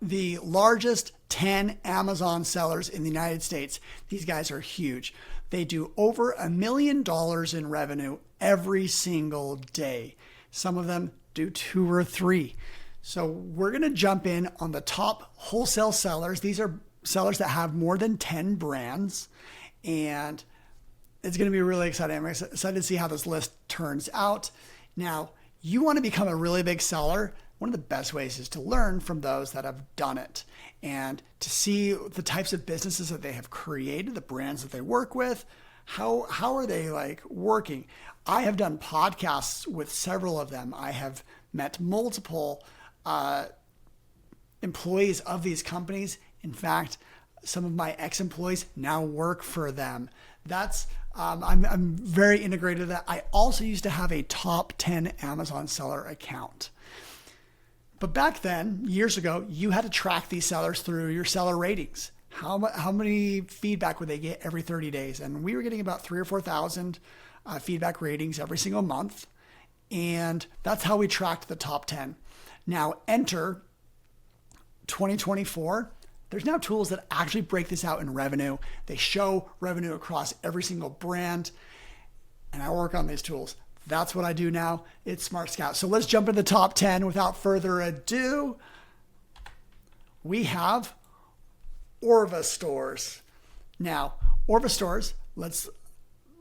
the largest 10 Amazon sellers in the United States. These guys are huge. They do over $1 million in revenue every single day. Some of them do 2 or 3. So we're going to jump in on the top wholesale sellers. These are sellers that have more than 10 brands, and it's going to be really exciting. I'm excited to see how this list turns out. Now, you want to become a really big seller. One of the best ways is to learn from those that have done it and to see the types of businesses that they have created, the brands that they work with. How are they like working? I have done podcasts with several of them. I have met multiple employees of these companies. In fact, some of my ex-employees now work for them. That's I'm very integrated to that. I also used to have a top 10 Amazon seller account. But back then, years ago, you had to track these sellers through your seller ratings. How many feedback would they get every 30 days? And we were getting about 3,000 or 4,000 feedback ratings every single month. And that's how we tracked the top 10. Now enter 2024. There's now tools that actually break this out in revenue. They show revenue across every single brand. And I work on these tools. That's what I do now. It's Smart Scout. So let's jump into the top 10 without further ado. We have Orva stores. Now, Orva stores, looks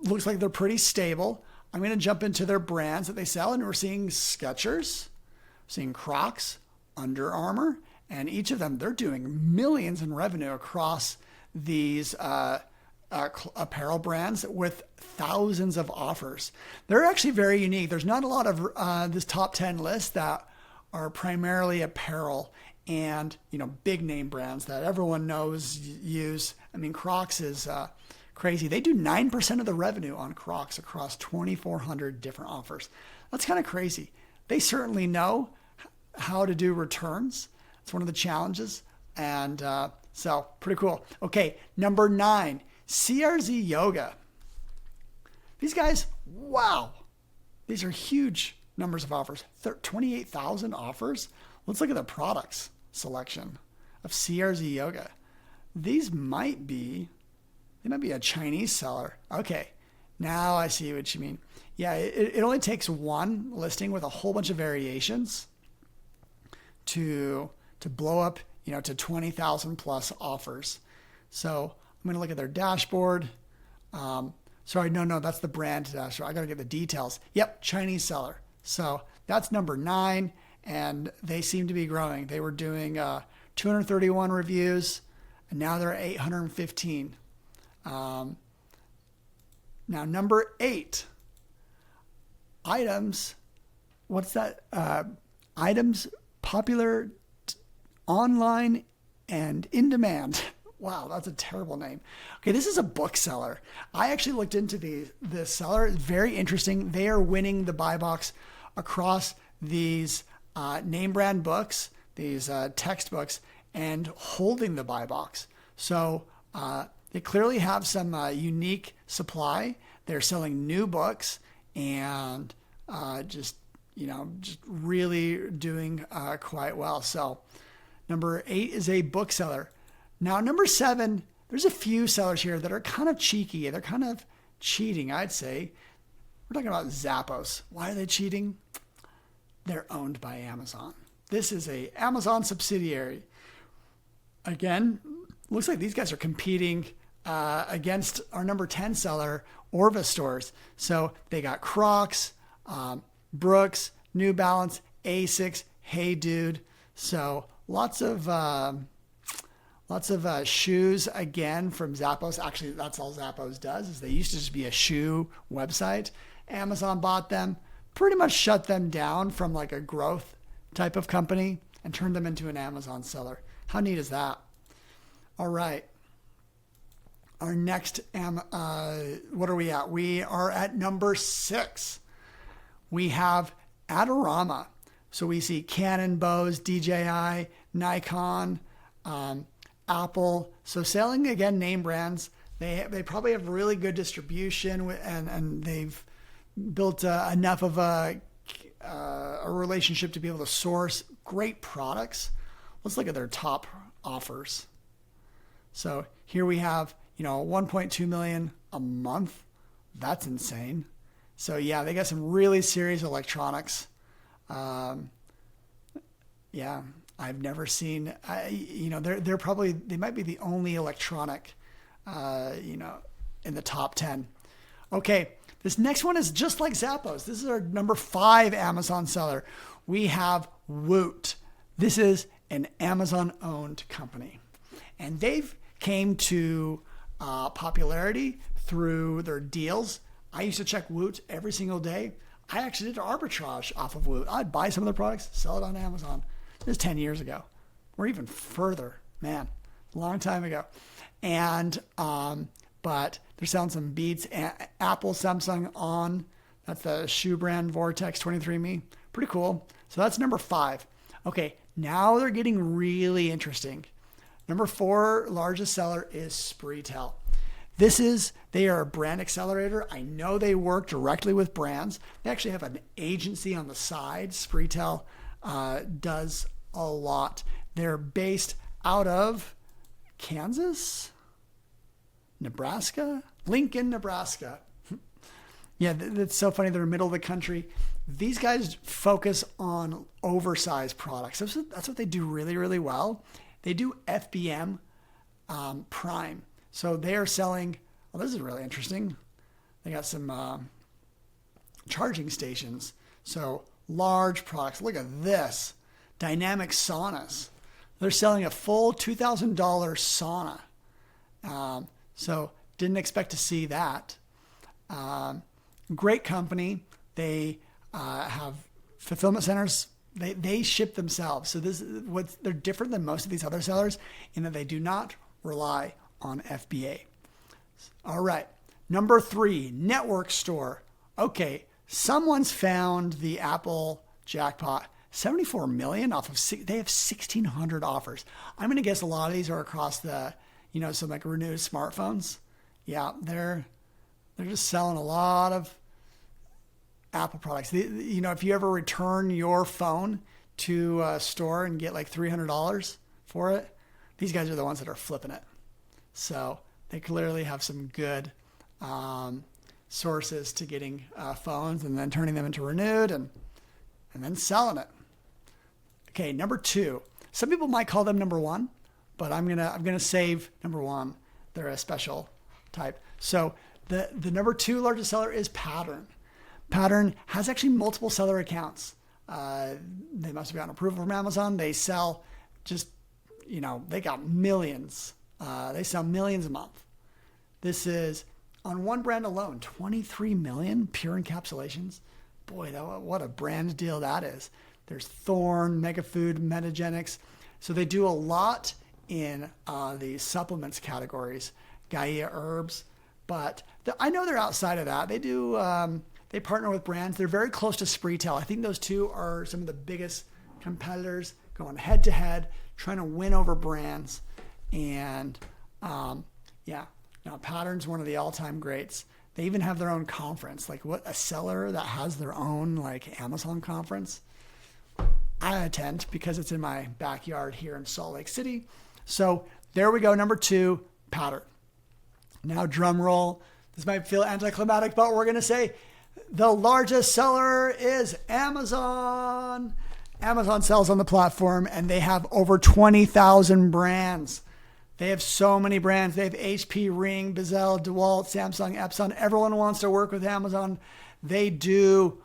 like they're pretty stable. I'm going to jump into their brands that they sell, and we're seeing Skechers, seeing Crocs, Under Armour, and each of them, they're doing millions in revenue across these apparel brands with thousands of offers. They're actually very unique. There's not a lot of this top 10 list that are primarily apparel and, big name brands that everyone knows use. I mean, Crocs is crazy. They do 9% of the revenue on Crocs across 2,400 different offers. That's kind of crazy. They certainly know how to do returns. It's one of the challenges. And so pretty cool. Okay, number 9, CRZ Yoga. These guys, wow. These are huge numbers of offers. 28,000 offers. Let's look at the products selection of CRZ Yoga. These might be a Chinese seller. Okay, now I see what you mean. Yeah, it only takes one listing with a whole bunch of variations to blow up, to 20,000 plus offers. So I'm going to look at their dashboard. Sorry, no, that's the brand dashboard. I got to get the details. Yep, Chinese seller. So that's number 9, and they seem to be growing. They were doing 231 reviews, and now they're 815. Now, number 8, items. What's that? Items popular online and in demand. Wow, that's a terrible name. Okay, this is a bookseller. I actually looked into this seller. It's very interesting. They are winning the buy box across these name brand books, these textbooks, and holding the buy box. So they clearly have some unique supply. They're selling new books and just really doing quite well. So number 8 is a bookseller. Now, number 7, there's a few sellers here that are kind of cheeky. They're kind of cheating, I'd say. We're talking about Zappos. Why are they cheating? They're owned by Amazon. This is a Amazon subsidiary. Again, looks like these guys are competing against our number 10 seller, Orva stores. So they got Crocs, Brooks, New Balance, Asics, Hey Dude. So lots of shoes again from Zappos. Actually, that's all Zappos does. Is they used to just be a shoe website. Amazon bought them, pretty much shut them down from like a growth type of company and turned them into an Amazon seller. How neat is that? All right. Our next, what are we at? We are at number 6. We have Adorama. So we see Canon, Bose, DJI, Nikon, Apple. So selling, again, name brands. They probably have really good distribution and they've built enough of a relationship to be able to source great products. let's look at their top offers. So here we have, 1.2 million a month. That's insane. So yeah, they got some really serious electronics. Yeah, I've never seen, they might be the only electronic, in the top 10. Okay, this next one is just like Zappos. This is our number 5 Amazon seller. We have Woot. This is an Amazon-owned company. And they've came to popularity through their deals. I used to check Woot every single day. I actually did arbitrage off of Woot. I'd buy some of their products, sell it on Amazon. This is 10 years ago, or even further. Man, a long time ago. And but they're selling some Beats, Apple, Samsung On. That's the shoe brand Vortex 23andMe. Pretty cool. So that's number 5. Okay, now they're getting really interesting. Number 4 largest seller is Spreetel. They are a brand accelerator. I know they work directly with brands. They actually have an agency on the side. Spreetel does a lot. They're based out of Kansas, Nebraska, Lincoln, Nebraska. Yeah, that's so funny. They're in the middle of the country. These guys focus on oversized products. That's what they do really, really well. They do FBM Prime. So they are selling, well, this is really interesting. They got some charging stations. So large products. Look at this. Dynamic saunas. They're selling a full $2,000 sauna. So didn't expect to see that. Great company. They have fulfillment centers. They ship themselves. So they're different than most of these other sellers in that they do not rely on FBA. All right. Number 3, network store. Okay. Someone's found the Apple jackpot. 74 million off of, they have 1,600 offers. I'm going to guess a lot of these are across the, some like renewed smartphones. Yeah, they're just selling a lot of Apple products. If you ever return your phone to a store and get like $300 for it, these guys are the ones that are flipping it. So they clearly have some good sources to getting phones and then turning them into renewed and then selling it. Okay, number 2. Some people might call them number 1, but I'm gonna save number 1. They're a special type. So the number 2 largest seller is Pattern. Pattern has actually multiple seller accounts. They must have gotten approval from Amazon. They sell they got millions. They sell millions a month. This is on one brand alone, 23 million pure encapsulations. Boy, what a brand deal that is. There's Thorne, Megafood, Metagenics. So they do a lot in the supplements categories, Gaia Herbs. But I know they're outside of that. They do. They partner with brands. They're very close to Spreetel. I think those two are some of the biggest competitors going head to head, trying to win over brands. And Pattern's one of the all-time greats. They even have their own conference. Like what a seller that has their own like Amazon conference. I attend because it's in my backyard here in Salt Lake City. So there we go. Number 2, Pattern. Now drum roll. This might feel anticlimactic, but we're going to say the largest seller is Amazon. Amazon sells on the platform and they have over 20,000 brands. They have so many brands. They have HP, Ring, Bezel, DeWalt, Samsung, Epson. Everyone wants to work with Amazon. They do,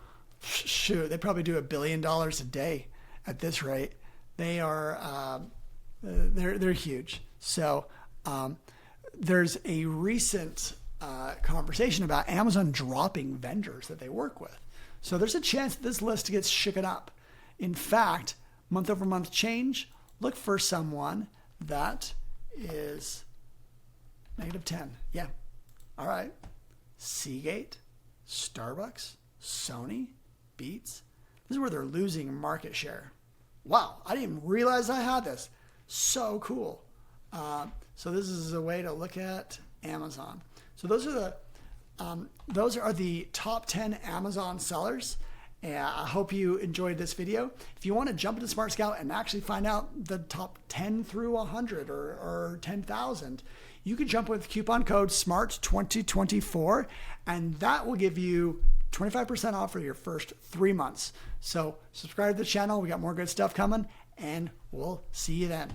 they probably do $1 billion a day at this rate. They are, they're huge. So there's a recent conversation about Amazon dropping vendors that they work with. So there's a chance that this list gets shaken up. In fact, month over month change, look for someone that is -10. Yeah. All right. Seagate, Starbucks, Sony, Beats. This is where they're losing market share. Wow. I didn't even realize I had this. So cool. So this is a way to look at Amazon. So those are the top 10 Amazon sellers. And I hope you enjoyed this video. If you want to jump into Smart Scout and actually find out the top 10 through 100 or 10,000, you can jump with coupon code SMART2024, and that will give you 25% off for your first 3 months. So subscribe to the channel. We got more good stuff coming, and we'll see you then.